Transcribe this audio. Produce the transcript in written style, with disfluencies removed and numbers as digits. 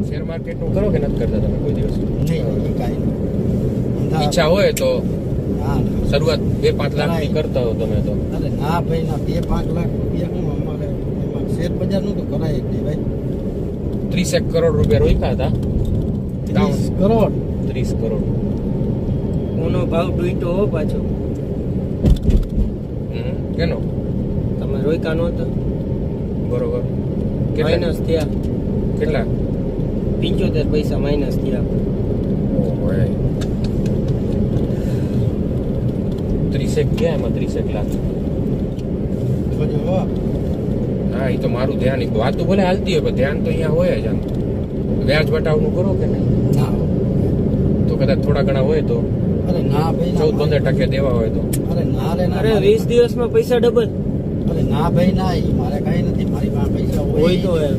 Share market નું કરો કે નથી કરતા તમે કોઈ દિવસ? નહીં કાંઈ નહીં. ઈચ્છા હોય તો હા શરૂઆત 2-5 લાખ થી કરતા હો તમે તો. અરે ના ભાઈ ના 2-5 લાખ રૂપિયા હું અમારે એમાં શેર બજાર નું તો કરાય જ નહીં ભાઈ. 30 કરોડ રૂપિયા રોક્યા હતા. 30 કરોડ 30 કરોડ કોનો ભાવ ડૂઈટો હો પાછો. કેનો? તમે રોયકા નહોતા, બરોબર. કેટલા માઇનસ થયા. કેટલા? 75 પૈસા માઇનસ થયા. ઓય 30 ગયા એમાં 30 લાખ. જોજો હો. હા, એ તો મારું ધ્યાન. એ વાત તો ભલે હાલતી હોય પણ ધ્યાન તો અહીંયા હોય જ. આમ વ્યાજ વટાવનું કરો કે નહીં? ના તો કદાચ થોડા ઘણા હોય તો અરે ના ભાઈ ના 14-15% દેવા હોય તો. અરે ના રે ના અરે 20 દિવસમાં પૈસા ડબલ અરે ના ભાઈ ના ઈ મારે કાંઈ નથી. મારી પાસે પૈસા હોય તો એમ.